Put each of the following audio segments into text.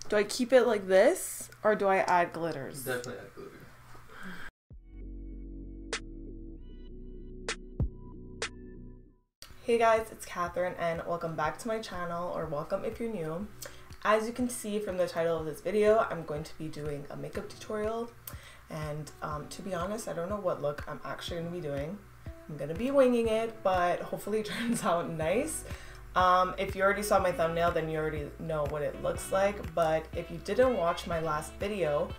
Do I keep it like this or do I add glitters? Definitely add glitter. Hey guys, it's Catherine and welcome back to my channel, or welcome if you're new. As you can see from the title of this video, I'm going to be doing a makeup tutorial, and to be honest, I don't know what look I'm actually going to be doing. I'm going to be winging it, but hopefully it turns out nice. If you already saw my thumbnail, then you already know what it looks like, but if you didn't watch my last video,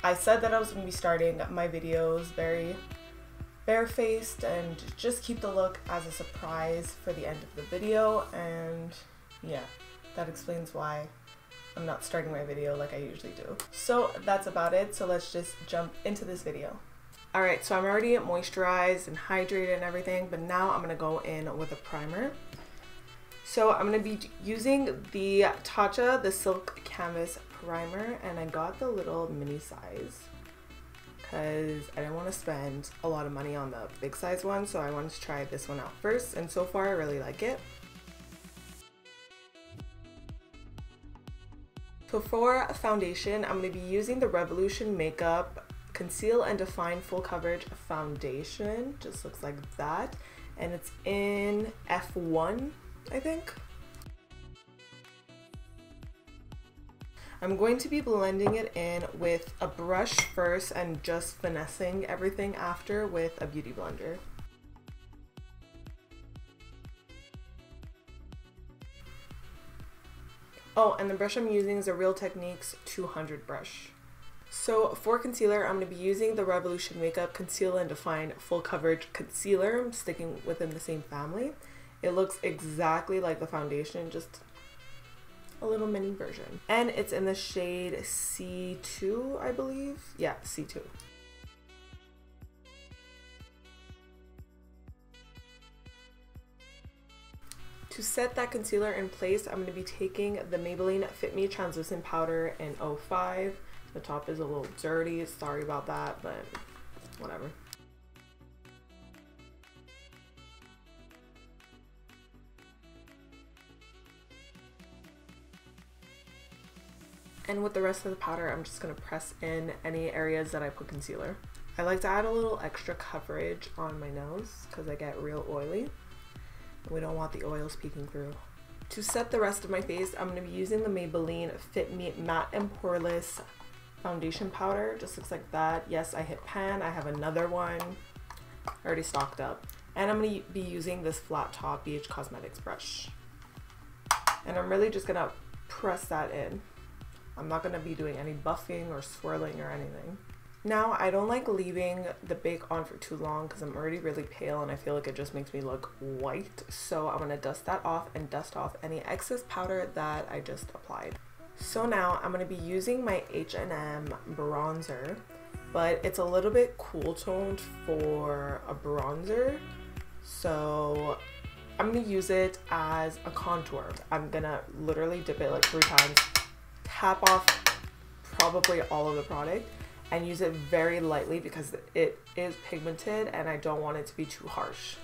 I said that I was going to be starting my videos very barefaced and just keep the look as a surprise for the end of the video, and yeah, that explains why I'm not starting my video like I usually do. So that's about it, so let's just jump into this video. Alright, so I'm already moisturized and hydrated and everything, but now I'm going to go in with a primer. So I'm going to be using the Tatcha, the Silk Canvas Primer, and I got the little mini size because I didn't want to spend a lot of money on the big size one, so I wanted to try this one out first, and so far I really like it. So for foundation, I'm going to be using the Revolution Makeup Conceal and Define Full Coverage Foundation. Just looks like that, and it's in F1, I think. I'm going to be blending it in with a brush first and just finessing everything after with a beauty blender. Oh, and the brush I'm using is a Real Techniques 200 brush. So for concealer, I'm going to be using the Revolution Makeup Conceal and Define Full Coverage Concealer. I'm sticking within the same family. It looks exactly like the foundation, just a little mini version. And it's in the shade C2, I believe. Yeah, C2. To set that concealer in place, I'm going to be taking the Maybelline FitMe Translucent Powder in 05. The top is a little dirty, sorry about that, but whatever. And with the rest of the powder, I'm just going to press in any areas that I put concealer. I like to add a little extra coverage on my nose because I get real oily, and we don't want the oils peeking through. To set the rest of my face, I'm going to be using the Maybelline Fit Me Matte and Poreless Foundation Powder. Just looks like that. Yes, I hit pan. I have another one already stocked up. And I'm going to be using this flat top BH Cosmetics brush. And I'm really just going to press that in. I'm not going to be doing any buffing or swirling or anything. Now, I don't like leaving the bake on for too long because I'm already really pale and I feel like it just makes me look white. So I'm going to dust that off and dust off any excess powder that I just applied. So now I'm going to be using my H&M bronzer, but it's a little bit cool toned for a bronzer. So I'm going to use it as a contour. I'm going to literally dip it like 3 times. Tap off probably all of the product and use it very lightly because it is pigmented and I don't want it to be too harsh.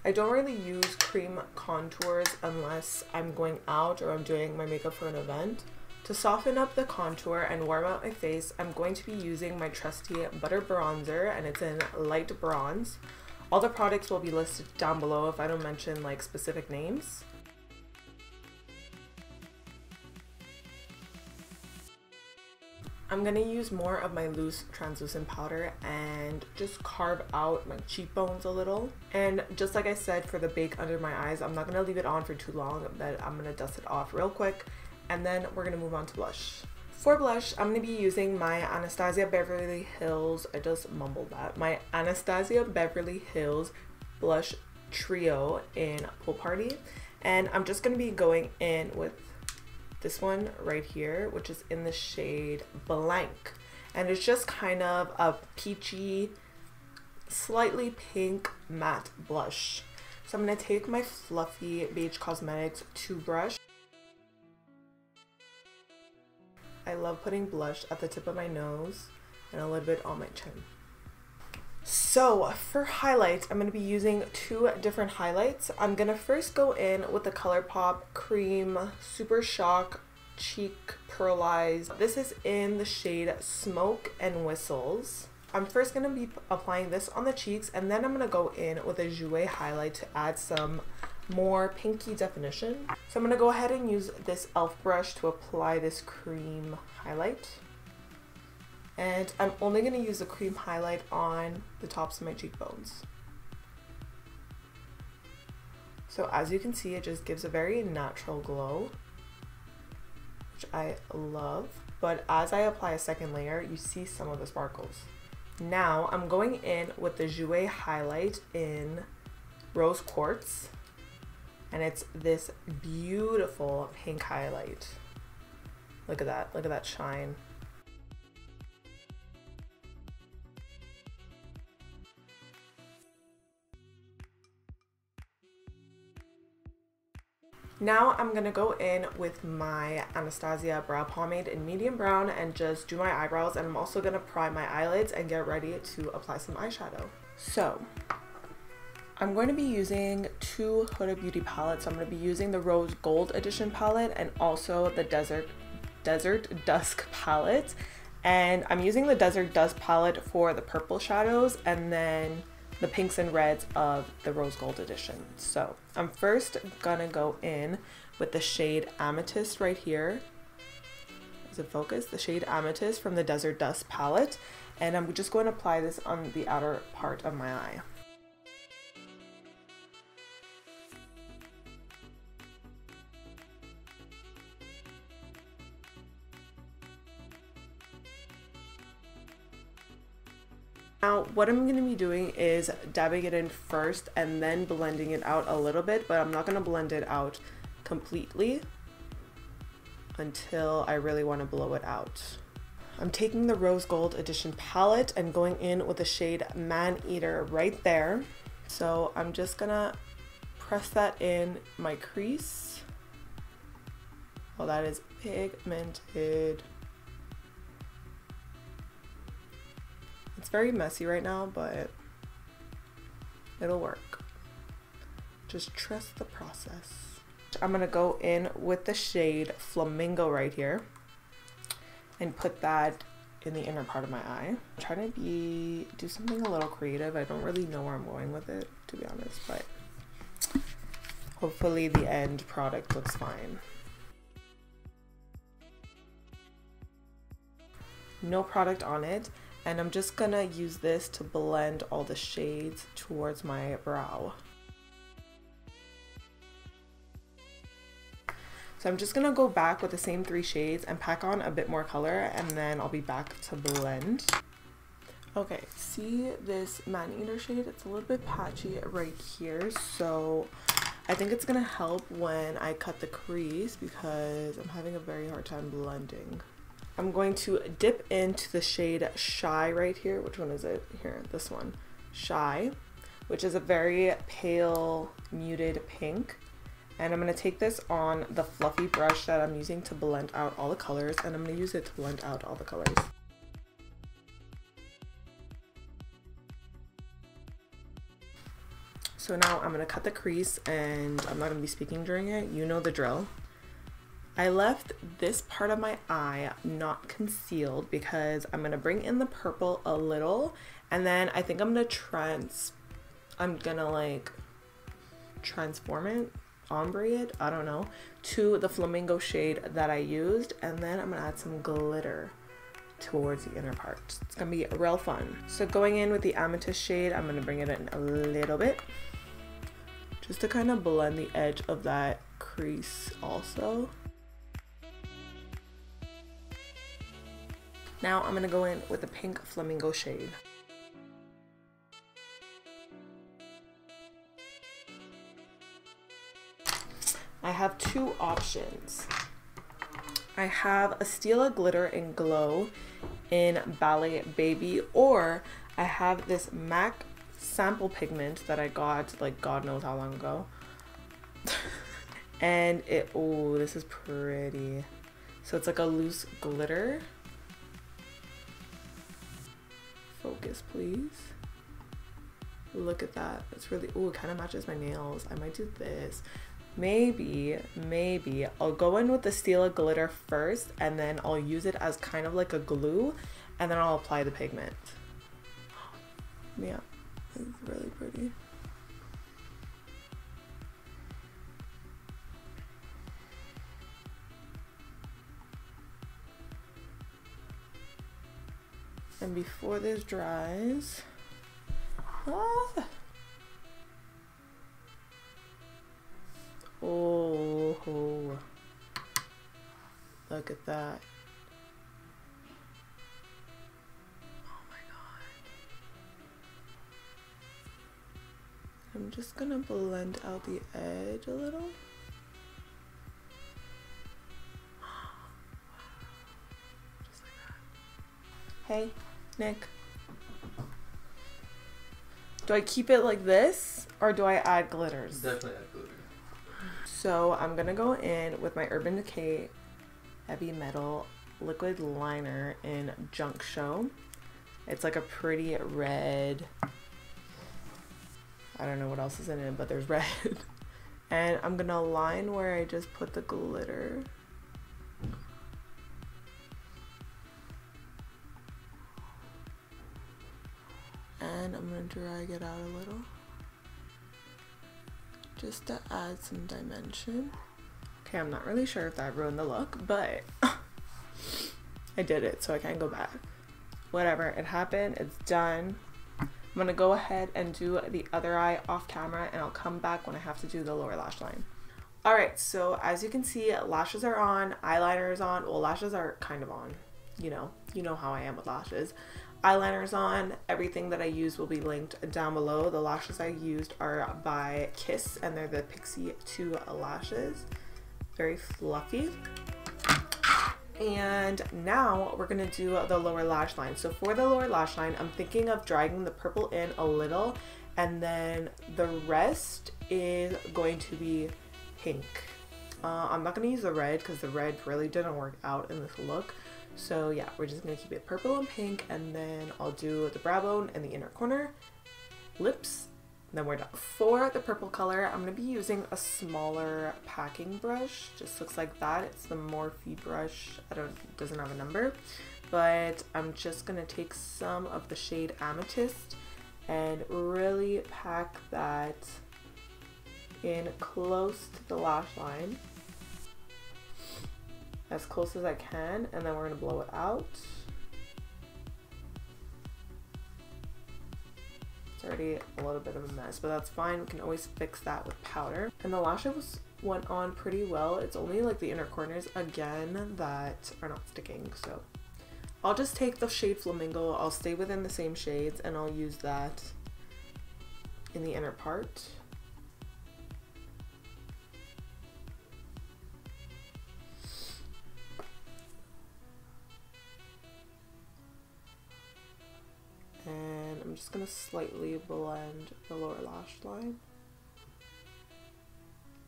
I don't really use cream contours unless I'm going out or I'm doing my makeup for an event. To soften up the contour and warm up my face, I'm going to be using my trusty Butter Bronzer, and it's in light bronze. All the products will be listed down below if I don't mention like specific names. I'm going to use more of my loose translucent powder and just carve out my cheekbones a little. And just like I said for the bake under my eyes, I'm not going to leave it on for too long, but I'm going to dust it off real quick and then we're going to move on to blush. For blush, I'm going to be using my Anastasia Beverly Hills, I just mumbled that, my Anastasia Beverly Hills Blush Trio in Pool Party. And I'm just going to be going in with this one right here, which is in the shade Blank. And it's just kind of a peachy, slightly pink matte blush. So I'm going to take my fluffy BH Cosmetics 2 brush. I love putting blush at the tip of my nose and a little bit on my chin. So for highlights, I'm going to be using two different highlights. I'm going to first go in with the Colourpop Cream Super Shock Cheek Pearlize. This is in the shade Smoke and Whistles. I'm first going to be applying this on the cheeks, and then I'm going to go in with a Jouer highlight to add some more pinky definition. So I'm going to go ahead and use this e.l.f. brush to apply this cream highlight. And I'm only going to use the cream highlight on the tops of my cheekbones. So as you can see, it just gives a very natural glow, which I love. But as I apply a second layer, you see some of the sparkles. Now I'm going in with the Jouer highlight in Rose Quartz. And it's this beautiful pink highlight. Look at that shine. Now I'm going to go in with my Anastasia brow pomade in medium brown and just do my eyebrows, and I'm also going to prime my eyelids and get ready to apply some eyeshadow. So I'm going to be using two Huda Beauty palettes. I'm going to be using the Rose Gold Edition palette and also the Desert Dusk palette. And I'm using the Desert Dusk palette for the purple shadows and then the pinks and reds of the Rose Gold Edition. So I'm first gonna go in with the shade Amethyst right here. Is it focus? The shade Amethyst from the Desert Dusk palette. And I'm just going to apply this on the outer part of my eye. Now what I'm going to be doing is dabbing it in first and then blending it out a little bit, but I'm not going to blend it out completely until I really want to blow it out. I'm taking the Rose Gold Edition palette and going in with the shade Man Eater right there. So I'm just going to press that in my crease. Oh, that is pigmented. It's very messy right now, but it'll work. Just trust the process. I'm gonna go in with the shade Flamingo right here and put that in the inner part of my eye. I'm trying to do something a little creative. I don't really know where I'm going with it, to be honest, but hopefully the end product looks fine. No product on it. And I'm just gonna use this to blend all the shades towards my brow. So I'm just gonna go back with the same three shades and pack on a bit more color, and then I'll be back to blend. Okay, see this Man Eater shade? It's a little bit patchy right here, so I think it's gonna help when I cut the crease because I'm having a very hard time blending. I'm going to dip into the shade Shy right here. Which one is it? Here, this one. Shy, which is a very pale, muted pink. And I'm going to take this on the fluffy brush that I'm using to blend out all the colors, and I'm going to use it to blend out all the colors. So now I'm going to cut the crease, and I'm not going to be speaking during it. You know the drill. I left this part of my eye not concealed because I'm going to bring in the purple a little, and then I think I'm going to like transform it, ombre it, I don't know, to the Flamingo shade that I used, and then I'm going to add some glitter towards the inner part. It's going to be real fun. So going in with the Amethyst shade, I'm going to bring it in a little bit just to kind of blend the edge of that crease also. Now I'm going to go in with the pink Flamingo shade. I have two options. I have a Stila Glitter and Glow in Ballet Baby, or I have this MAC sample pigment that I got like God knows how long ago. And oh, this is pretty. So it's like a loose glitter. Focus, please. Look at that. It's really, ooh, it kind of matches my nails. I might do this. Maybe I'll go in with the Stila glitter first, and then I'll use it as kind of like a glue, and then I'll apply the pigment. Yeah, it's really pretty. And before this dries, oh, look at that. Oh my god. I'm just gonna blend out the edge a little. Just like that. Hey, Nick. Do I keep it like this or do I add glitters? Definitely add glitter. So I'm gonna go in with my Urban Decay Heavy Metal Liquid Liner in Junk Show. It's like a pretty red. I don't know what else is in it, but there's red. And I'm gonna line where I just put the glitter. And I'm gonna drag it out a little, just to add some dimension. Okay, I'm not really sure if that ruined the look, but I did it, so I can't go back. Whatever, it happened, it's done. I'm gonna go ahead and do the other eye off camera, and I'll come back when I have to do the lower lash line. All right, so as you can see, lashes are on, eyeliner is on. Well, lashes are kind of on, you know how I am with lashes. Eyeliner is on. Everything that I use will be linked down below. The lashes I used are by Kiss, and they're the Pixie 2 lashes. Very fluffy. And now we're gonna do the lower lash line. So for the lower lash line, I'm thinking of dragging the purple in a little, and then the rest is going to be pink. I'm not gonna use the red because the red really didn't work out in this look. So yeah, we're just gonna keep it purple and pink, and then I'll do the brow bone and the inner corner, lips, and then we're done. For the purple color, I'm gonna be using a smaller packing brush. Just looks like that. It's the Morphe brush. It doesn't have a number, but I'm just gonna take some of the shade Amethyst and really pack that in close to the lash line, as close as I can, and then we're gonna blow it out. It's already a little bit of a mess, but that's fine. We can always fix that with powder. And the lashes went on pretty well. It's only like the inner corners again that are not sticking, so I'll just take the shade Flamingo. I'll stay within the same shades, and I'll use that in the inner part. And I'm just gonna slightly blend the lower lash line.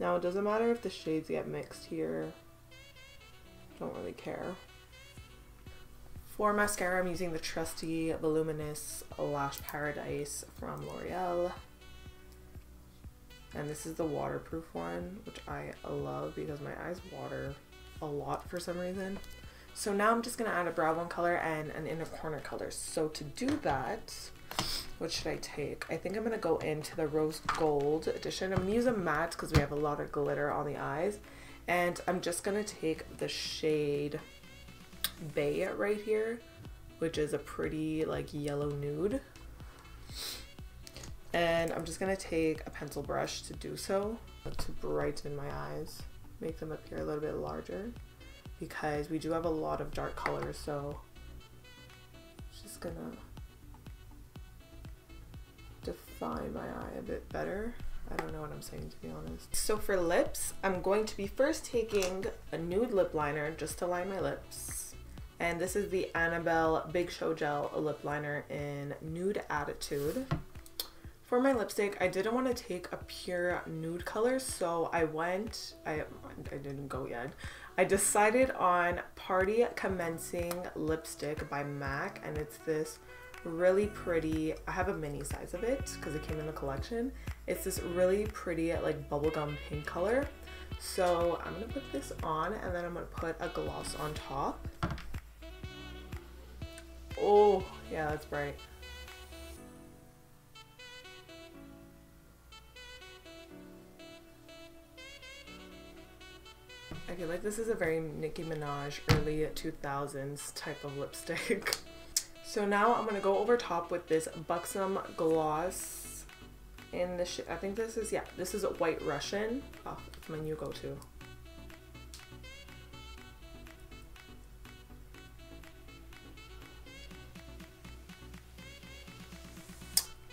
Now it doesn't matter if the shades get mixed here. Don't really care. For mascara, I'm using the trusty Voluminous Lash Paradise from L'Oreal. And this is the waterproof one, which I love because my eyes water a lot for some reason. So now I'm just gonna add a brow bone color and an inner corner color. So to do that, what should I take? I think I'm gonna go into the Rose Gold edition. I'm gonna use a matte because we have a lot of glitter on the eyes. And I'm just gonna take the shade Bay right here, which is a pretty like yellow nude. And I'm just gonna take a pencil brush to do so, to brighten my eyes, make them appear a little bit larger, because we do have a lot of dark colors, so just gonna define my eye a bit better. I don't know what I'm saying, to be honest. So for lips, I'm going to be first taking a nude lip liner just to line my lips. And this is the Annabelle Big Show Gel lip liner in Nude Attitude. For my lipstick, I didn't want to take a pure nude color, so I didn't go yet. I decided on Party Commencing lipstick by MAC, and it's this really pretty. I have a mini size of it because it came in the collection. It's this really pretty like bubblegum pink color. So I'm gonna put this on and then I'm gonna put a gloss on top. Oh yeah, that's bright. I feel like this is a very Nicki Minaj early 2000s type of lipstick. So now I'm going to go over top with this Buxom gloss in the I think this is, yeah, this is a White Russian. Oh, it's my new go-to.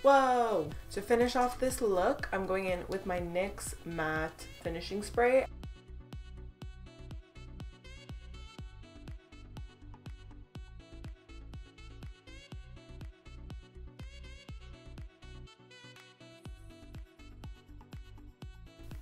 Whoa! To finish off this look, I'm going in with my NYX Matte Finishing Spray.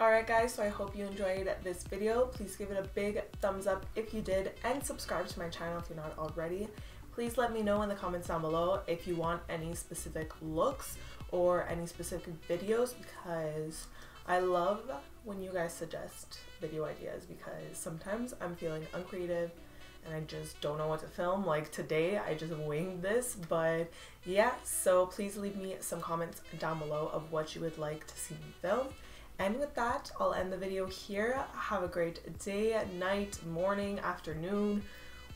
Alright guys, so I hope you enjoyed this video. Please give it a big thumbs up if you did, and subscribe to my channel if you're not already. Please let me know in the comments down below if you want any specific looks or any specific videos, because I love when you guys suggest video ideas, because sometimes I'm feeling uncreative and I just don't know what to film. Like today I just winged this, but yeah, so please leave me some comments down below of what you would like to see me film. And with that, I'll end the video here. Have a great day, night, morning, afternoon,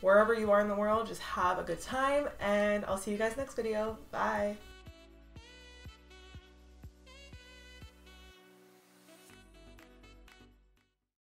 wherever you are in the world. Just have a good time, and I'll see you guys next video. Bye.